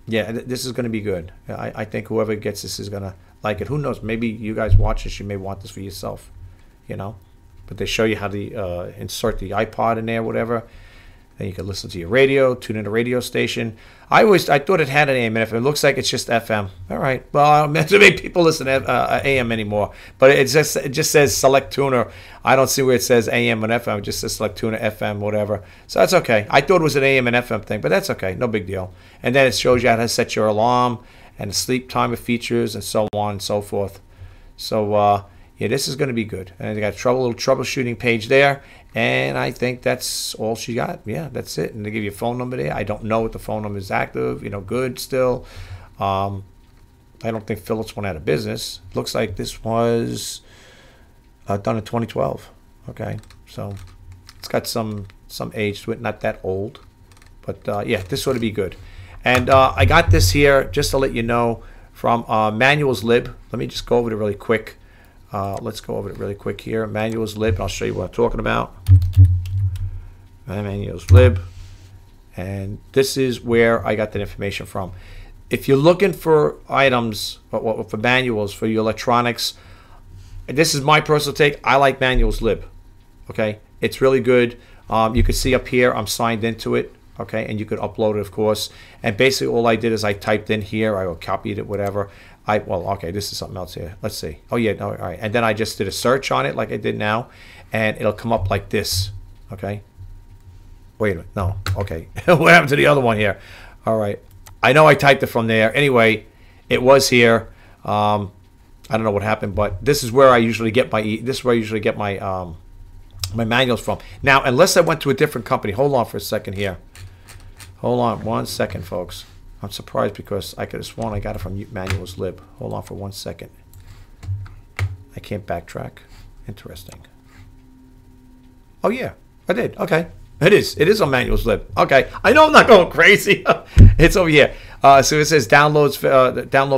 yeah, this is going to be good. I think whoever gets this is going to like it. Who knows? Maybe you guys watch this, you may want this for yourself, you know. But they show you how to insert the iPod in there, whatever. Then you can listen to your radio, tune in a radio station. I thought it had an AM and FM. It looks like it's just FM. All right. Well, not too many people listen to AM anymore. But it just says select tuner. I don't see where it says AM and FM. It just says select tuner, FM, whatever. So that's okay. I thought it was an AM and FM thing, but that's okay. No big deal. And then it shows you how to set your alarm and the sleep timer features and so on and so forth. So, yeah, this is going to be good. And they got a little troubleshooting page there. And I think that's all she got. Yeah, that's it. And they give you a phone number there. I don't know if the phone number is active, you know, good still. I don't think Philips went out of business. Looks like this was done in 2012. Okay, so it's got some age to it, not that old. But yeah, this ought to be good. And I got this here, just to let you know, from Manual's Lib. Let me just go over it really quick. Let's go over it really quick here. Manual's Lib, and I'll show you what I'm talking about. Manual's Lib. And this is where I got that information from. If you're looking for items, for manuals, for your electronics, this is my personal take. I like Manual's Lib. Okay? It's really good. You can see up here, I'm signed into it. Okay? And you could upload it, of course. And basically all I did is I typed in here. I copied it, whatever. Well, okay, this is something else here. Let's see. Oh, yeah, no, all right. And then I just did a search on it like I did now, and it'll come up like this, okay? Wait a minute. No, okay. What happened to the other one here? All right. I know I typed it from there. Anyway, it was here. I don't know what happened, but this is where I usually get my my manuals from. Now, unless I went to a different company. Hold on for a second here. Hold on 1 second, folks. I'm surprised because I could have sworn I got it from Manual's Lib. Hold on for 1 second. I can't backtrack. Interesting. Oh, yeah. I did. Okay. It is on Manual's Lib. Okay. I know I'm not going crazy. It's over here. So it says download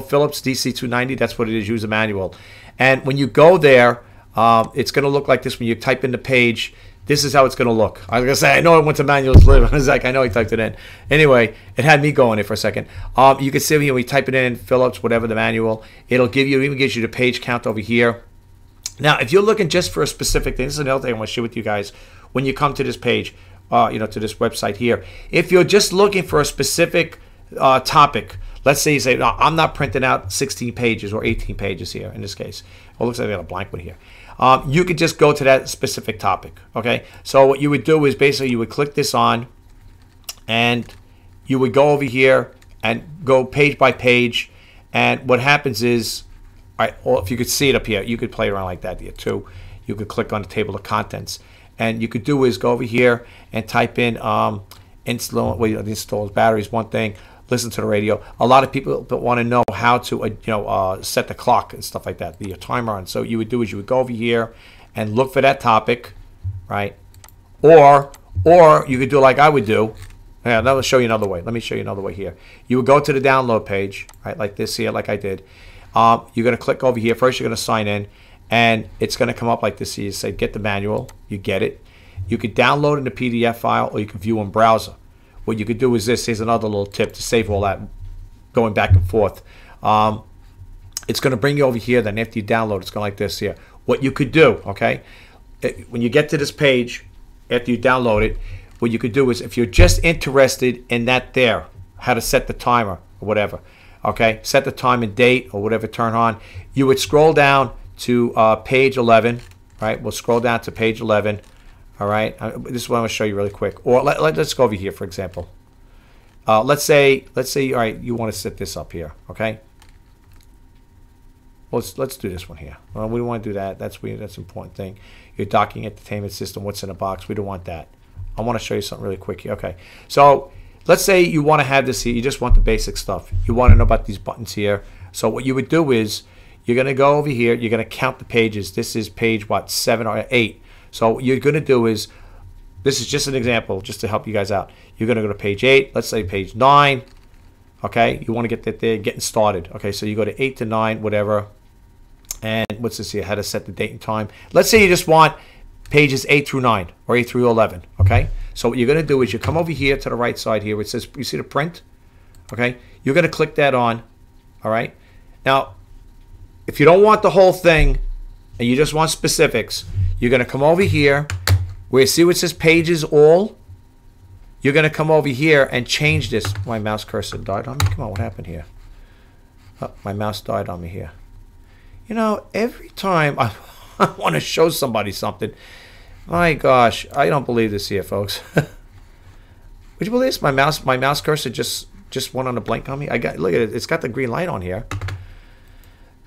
Philips DC290. That's what it is. Use a manual. And when you go there, It's going to look like this when you type in the page. This is how it's going to look. I was going to say, I know I went to manuals live. I was like, I know he typed it in. Anyway, it had me going there for a second. You can see here, when you type it in, Phillips, whatever the manual, it'll give you, it even gives you the page count over here. Now, if you're looking just for a specific thing, this is another thing I want to share with you guys. When you come to this page, to this website here, if you're just looking for a specific topic, let's say you say, no, I'm not printing out 16 pages or 18 pages here in this case. Well, it looks like I got a blank one here. You could just go to that specific topic, okay? So what you would do is basically you would click this on, and you would go over here and go page by page, and what happens is, all right, or if you could see it up here, you could play around like that here too. You could click on the table of contents, and you could do is go over here and type in install batteries, one thing, listen to the radio. A lot of people want to know how to set the clock and stuff like that, the timer on. So you would do is you would go over here and look for that topic, right? Or you could do like I would do. Yeah, let me show you another way. Let me show you another way here. You would go to the download page, right, like this here, like I did. You're going to click over here. First, you're going to sign in, and it's going to come up like this. You say get the manual. You get it. You could download it in a PDF file, or you can view in browser. What you could do is this. Here's another little tip to save all that going back and forth. It's going to bring you over here. Then after you download, it's going like this here. What you could do, okay, when you get to this page, after you download it, what you could do is if you're just interested in that there, how to set the timer or whatever, okay, set the time and date or whatever, turn on, you would scroll down to page 11, right? We'll scroll down to page 11. All right, this is what I'm going to show you really quick. Or let's go over here, for example. Let's say, all right, you want to set this up here, okay? Let's do this one here. Well, we don't want to do that. That's an important thing. Your docking entertainment system, what's in the box? We don't want that. I want to show you something really quick here. Okay, so let's say you want to have this here. You just want the basic stuff. You want to know about these buttons here. So what you would do is you're going to go over here. You're going to count the pages. This is page, what, 7 or 8. So what you're going to do is, this is just an example, just to help you guys out. You're going to go to page 8, let's say page 9, okay? You want to get that there, getting started. Okay, so you go to 8 to 9, whatever. And what's this here? How to set the date and time. Let's say you just want pages 8 through 9 or 8 through 11, okay? So what you're going to do is you come over here to the right side here where it says, you see the print? Okay, you're going to click that on, all right? Now, if you don't want the whole thing and you just want specifics, you're going to come over here where you see what says pages all. You're going to come over here and change this. My mouse cursor died on me. Come on, what happened here? Oh, my mouse died on me here. You know, every time I want to show somebody something, my gosh, I don't believe this here, folks. Would you believe this? My mouse cursor just went on a blank on me. Look at it. It's got the green light on here.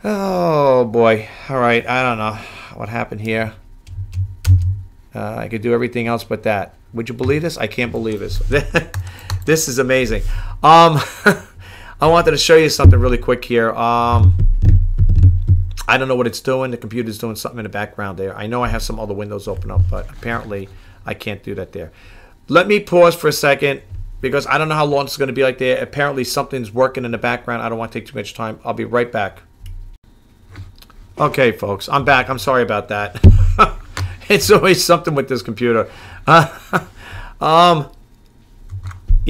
Oh boy. All right. I don't know what happened here. I could do everything else but that. Would you believe this? I can't believe this. This is amazing. I wanted to show you something really quick here. I don't know what it's doing. The computer's doing something in the background there. I know I have some other windows open up, but apparently I can't do that there. Let me pause for a second because I don't know how long it's going to be like there. Apparently something's working in the background. I don't want to take too much time. I'll be right back. Okay, folks, I'm back. I'm sorry about that. It's always something with this computer. You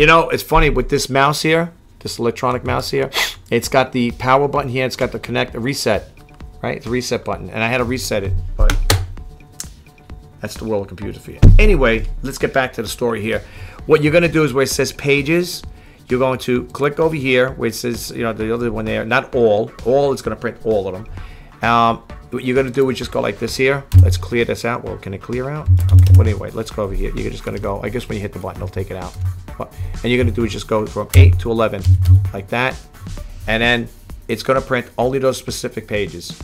know, it's funny with this mouse here, this electronic mouse here. It's got the power button here. It's got the connect, the reset, right? It's a reset button, and I had to reset it, but that's the world of computers for you. Anyway, let's get back to the story here. What you're going to do is where it says pages, you're going to click over here where it says, you know, the other one there, not all. All is going to print all of them. What you're going to do is just go like this here. Let's clear this out. Well, can it clear out? Okay, well, anyway, let's go over here. You're just going to go, I guess when you hit the button, it'll take it out. And you're going to do is just go from 8 to 11, like that. And then it's going to print only those specific pages.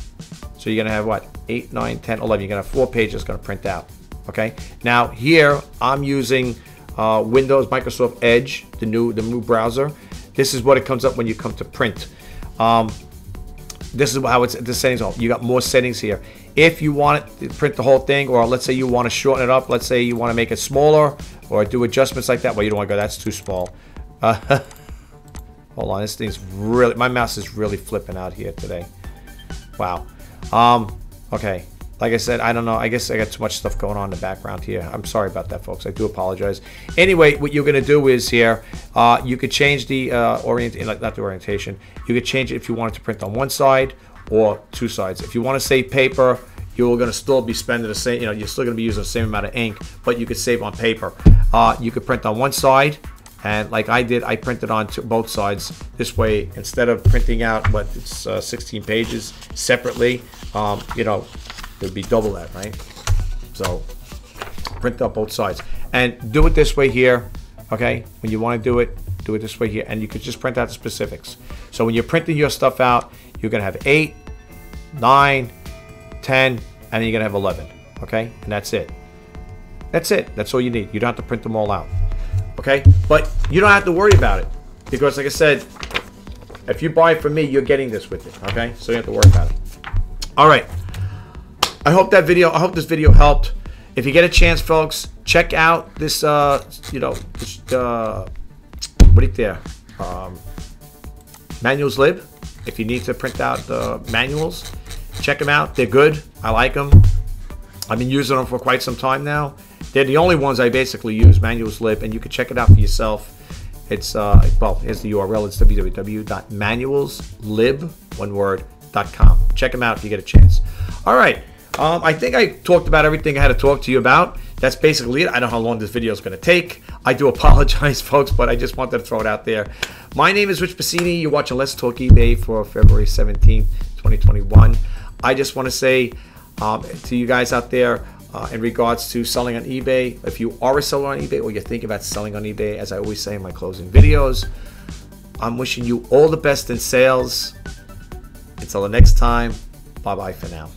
So you're going to have what? 8, 9, 10, 11. You're going to have 4 pages going to print out. Okay? Now, here, I'm using Windows, Microsoft Edge, the new browser. This is what it comes up when you come to print. This is how the settings are. You got more settings here. If you want it to print the whole thing, or let's say you want to shorten it up, let's say you want to make it smaller or do adjustments like that. Well, you don't want to go, that's too small. Hold on, this thing's really, my mouse is really flipping out here today. Wow. Okay. Like I said, I don't know. I guess I got too much stuff going on in the background here. I'm sorry about that, folks. I do apologize. Anyway, what you're going to do is here, you could change the not the orientation. You could change it if you wanted to print on one side or two sides. If you want to save paper, you're going to still be spending the same. You're still going to be using the same amount of ink, but you could save on paper. You could print on one side. And like I did, I printed on both sides. This way, instead of printing out it's 16 pages separately, it would be double that, right? So print up both sides and do it this way here. Okay, when you want to do it this way here, and you could just print out the specifics. So when you're printing your stuff out, you're gonna have 8, 9, 10, and then you're gonna have 11. Okay, and that's it. That's it. That's all you need. You don't have to print them all out. Okay, but you don't have to worry about it because, like I said, if you buy it from me, you're getting this with it. Okay, so you don't have to worry about it. All right. I hope this video helped. If you get a chance, folks, check out this. Manuals Lib. If you need to print out the manuals, check them out. They're good. I like them. I've been using them for quite some time now. They're the only ones I basically use, Manuals Lib, and you can check it out for yourself. It's here's the URL. It's www.manualslib.com. Check them out if you get a chance. All right. I think I talked about everything I had to talk to you about. That's basically it. I don't know how long this video is going to take. I do apologize, folks, but I just wanted to throw it out there. My name is Rich Pasini. You're watching Let's Talk eBay for February 17th, 2021. I just want to say to you guys out there, in regards to selling on eBay, if you are a seller on eBay or you're thinking about selling on eBay, as I always say in my closing videos, I'm wishing you all the best in sales. Until the next time, bye-bye for now.